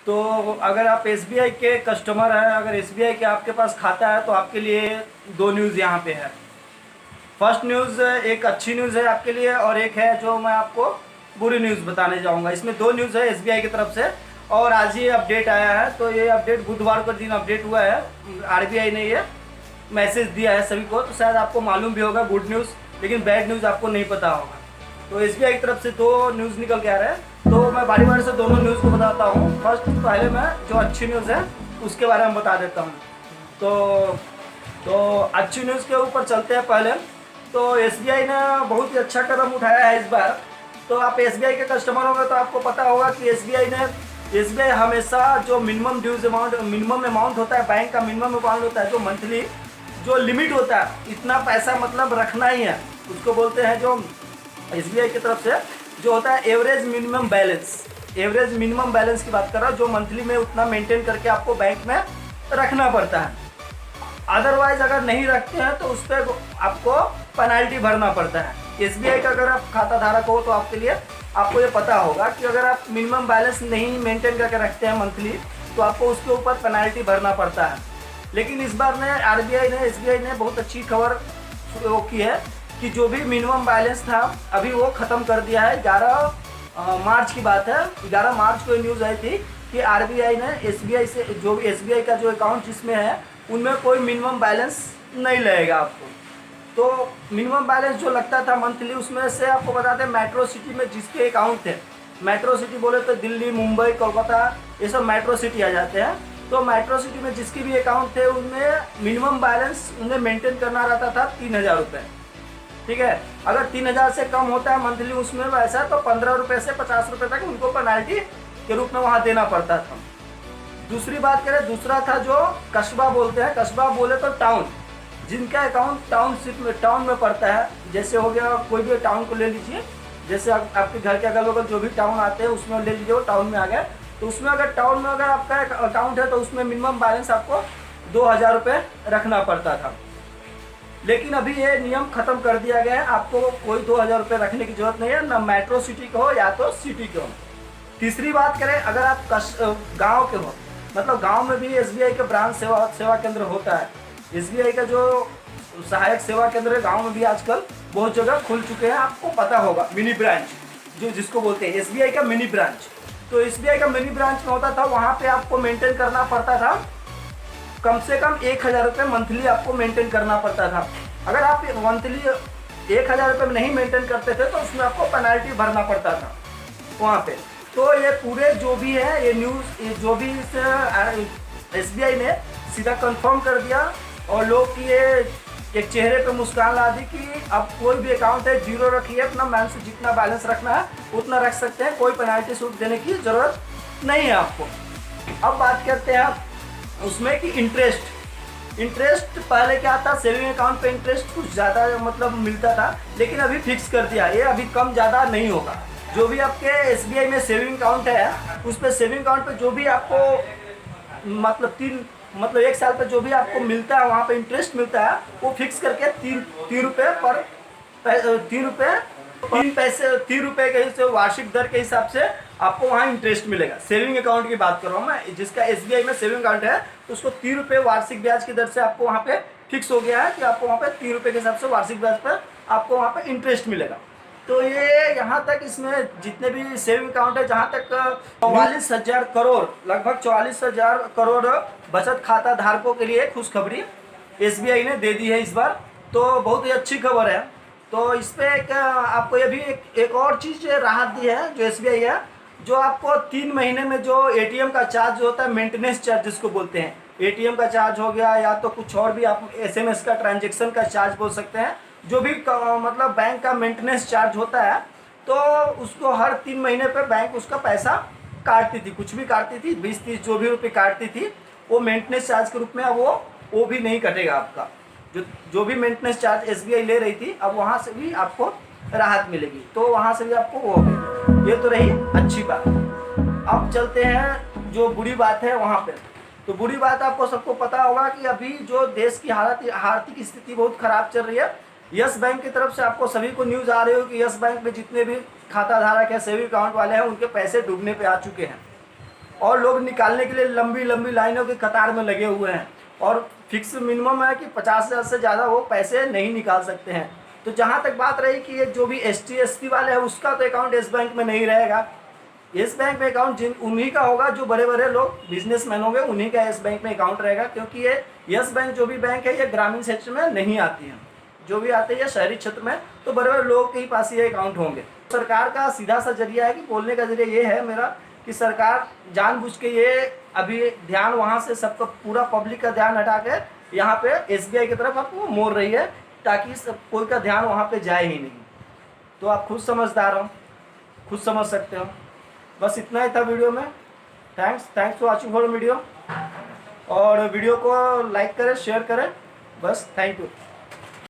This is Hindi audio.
तो अगर आप एसबीआई के कस्टमर हैं, अगर एसबीआई के आपके पास खाता है, तो आपके लिए दो न्यूज़ यहाँ पे है। फर्स्ट न्यूज़ एक अच्छी न्यूज़ है आपके लिए, और एक है जो मैं आपको बुरी न्यूज़ बताने जाऊँगा। इसमें दो न्यूज़ है एसबीआई की तरफ से, और आज ये अपडेट आया है। तो ये अपडेट बुधवार को दिन अपडेट हुआ है, आरबीआई ने ये मैसेज दिया है सभी को। तो शायद आपको मालूम भी होगा गुड न्यूज़, लेकिन बैड न्यूज़ आपको नहीं पता होगा। तो एसबीआई की तरफ से दो न्यूज़ निकल के आ रहे हैं, तो मैं बारी बारी से दोनों न्यूज़ को बताता हूँ। फर्स्ट पहले मैं जो अच्छी न्यूज़ है उसके बारे में बता देता हूँ। तो अच्छी न्यूज़ के ऊपर चलते हैं पहले। तो एसबीआई ने बहुत ही अच्छा कदम उठाया है इस बार। तो आप एसबीआई के कस्टमर होंगे तो आपको पता होगा कि एसबीआई हमेशा जो मिनिमम अमाउंट होता है, बैंक का मिनिमम अमाउंट होता है, जो मंथली जो लिमिट होता है, इतना पैसा मतलब रखना ही है, उसको बोलते हैं जो एसबीआई की तरफ से जो होता है average minimum balance. Average minimum balance की बात कर रहा हूँ, जो मंथली में उतना मेंटेन करके आपको बैंक में रखना पड़ता है। अदरवाइज अगर नहीं रखते हैं तो उस पर आपको पेनल्टी भरना पड़ता है। एसबीआई का अगर आप खाता धारक हो तो आपके लिए आपको ये पता होगा कि अगर आप मिनिमम बैलेंस नहीं मेंटेन करके रखते हैं मंथली, तो आपको उसके ऊपर पेनल्टी भरना पड़ता है। लेकिन इस बार ने एसबीआई ने बहुत अच्छी खबर वो की है कि जो भी मिनिमम बैलेंस था अभी वो ख़त्म कर दिया है। 11 मार्च की बात है, 11 मार्च को न्यूज़ आई थी कि आरबीआई ने एसबीआई से जो एसबीआई का जो अकाउंट जिसमें है उनमें कोई मिनिमम बैलेंस नहीं लगेगा आपको। तो मिनिमम बैलेंस जो लगता था मंथली, उसमें से आपको बताते हैं मेट्रो सिटी में जिसके अकाउंट थे, मेट्रो सिटी बोले तो दिल्ली, मुंबई, कोलकाता, ये सब मेट्रो सिटी आ जाते हैं। तो मेट्रो सिटी में जिसके भी अकाउंट थे उनमें मिनिमम बैलेंस उन्हें मेंटेन करना रहता था 3,000 रुपये। ठीक है, अगर 3,000 से कम होता है मंथली उसमें वैसा, तो 15 रुपये से 50 रुपये तक उनको पेनल्टी के रूप में वहाँ देना पड़ता था। दूसरी बात करें, दूसरा था जो कस्बा बोलते हैं। कस्बा बोले तो टाउन, जिनका अकाउंट टाउन में पड़ता है। जैसे हो गया कोई भी टाउन को ले लीजिए, जैसे आपके घर के अगल बगल जो भी टाउन आते हैं उसमें ले लीजिए, वो टाउन में आ गए। तो उसमें अगर टाउन में अगर आपका अकाउंट है तो उसमें मिनिमम बैलेंस आपको 2,000 रुपये रखना पड़ता था। लेकिन अभी ये नियम खत्म कर दिया गया है, आपको कोई 2,000 रुपये रखने की जरूरत नहीं है, ना मेट्रो सिटी का हो या तो सिटी के हो। तीसरी बात करें, अगर आप गांव के हो, मतलब गांव में भी एसबीआई का ब्रांच सेवा केंद्र होता है। एसबीआई का जो सहायक सेवा केंद्र है गांव में भी आजकल बहुत जगह खुल चुके हैं, आपको पता होगा। मिनी ब्रांच जो जिसको बोलते हैं एसबीआई का मिनी ब्रांच। तो एसबीआई का मिनी ब्रांच में होता था, वहाँ पे आपको मेंटेन करना पड़ता था कम से कम 1,000 रुपये मंथली आपको मेंटेन करना पड़ता था। अगर आप मंथली 1,000 रुपये में नहीं मेंटेन करते थे तो उसमें आपको पेनल्टी भरना पड़ता था वहाँ पे। तो ये पूरे जो भी है ये न्यूज़, ये जो भी एसबीआई ने सीधा कंफर्म कर दिया, और लोग की ये एक चेहरे पे मुस्कान ला दी कि अब कोई भी अकाउंट है जीरो रखिए, अपना मैन से जितना बैलेंस रखना है उतना रख सकते हैं, कोई पेनल्टी सूट देने की ज़रूरत नहीं है आपको। अब बात करते हैं उसमें कि इंटरेस्ट पहले क्या था, सेविंग अकाउंट पे इंटरेस्ट कुछ ज़्यादा मतलब मिलता था, लेकिन अभी फिक्स कर दिया, ये अभी कम ज़्यादा नहीं होगा। जो भी आपके एसबीआई में सेविंग अकाउंट है उस पर सेविंग अकाउंट पे जो भी आपको मतलब 1 साल पे जो भी आपको मिलता है वहाँ पे इंटरेस्ट मिलता है, वो फिक्स करके 3 रुपये पर 3 रुपये के वार्षिक दर के हिसाब से आपको वहाँ इंटरेस्ट मिलेगा। सेविंग अकाउंट की बात कर रहा हूँ मैं, जिसका एसबीआई में सेविंग अकाउंट है तो उसको 3 रुपये वार्षिक ब्याज की दर से आपको वहाँ पे फिक्स हो गया है कि आपको वहाँ पे 3 रुपये के हिसाब से वार्षिक ब्याज पर आपको वहाँ पे इंटरेस्ट मिलेगा। तो ये यहाँ तक इसमें जितने भी सेविंग अकाउंट है, जहाँ तक 44,000 करोड़, लगभग 44,000 करोड़ बचत खाता धारकों के लिए खुशखबरी एसबीआई ने दे दी है इस बार। तो बहुत ही अच्छी खबर है। तो इस पर आपको ये भी एक और चीज़ राहत दी है जो एसबीआई है, जो आपको 3 महीने में जो एटीएम का चार्ज होता है, मेंटेनेंस चार्ज जिसको बोलते हैं, एटीएम का चार्ज हो गया या तो कुछ और भी आप एसएमएस का ट्रांजैक्शन का चार्ज बोल सकते हैं, जो भी मतलब बैंक का मेंटेनेंस चार्ज होता है, तो उसको हर 3 महीने पे बैंक उसका पैसा काटती थी, कुछ भी काटती थी, 20-30 जो भी रुपये काटती थी, वो मेंटेनेंस चार्ज के रूप में अब वो भी नहीं कटेगा आपका। जो भी मेंटेनेंस चार्ज एसबीआई ले रही थी, अब वहाँ से भी आपको राहत मिलेगी, तो वहाँ से भी आपको वो होगी। ये तो रही अच्छी बात। अब चलते हैं जो बुरी बात है वहाँ पे। तो बुरी बात आपको सबको पता होगा कि अभी जो देश की आर्थिक स्थिति बहुत ख़राब चल रही है। यस बैंक की तरफ से आपको सभी को न्यूज़ आ रही हो कि यस बैंक में जितने भी खाता धारक है, सेविंग अकाउंट वाले हैं, उनके पैसे डूबने पे आ चुके हैं। और लोग निकालने के लिए लंबी लंबी लाइनों की कतार में लगे हुए हैं, और फिक्स मिनिमम है कि 50,000 से ज़्यादा वो पैसे नहीं निकाल सकते हैं। तो जहाँ तक बात रही कि ये जो भी ST SC वाले हैं उसका तो अकाउंट येस बैंक में नहीं रहेगा। येस बैंक में अकाउंट उन्हीं का होगा जो बड़े बड़े लोग बिजनेसमैन होंगे, उन्हीं का येस बैंक में अकाउंट रहेगा, क्योंकि ये येस बैंक जो भी बैंक है ये ग्रामीण क्षेत्र में नहीं आती है, जो भी आते हैं शहरी क्षेत्र में, तो बड़े बड़े लोगों के ही पास ये अकाउंट होंगे। सरकार का सीधा सा जरिया है कि बोलने का जरिया ये है मेरा कि सरकार जानबूझ के ये अभी ध्यान वहाँ से सबका पूरा पब्लिक का ध्यान हटा के यहाँ पे SBI की तरफ आपको मोड़ रही है, ताकि सब कोई का ध्यान वहाँ पे जाए ही नहीं। तो आप खुद समझदार हो, खुद समझ सकते हो। बस इतना ही था वीडियो में। Thanks for watching for video, और वीडियो को लाइक करें, शेयर करें, बस थैंक यू।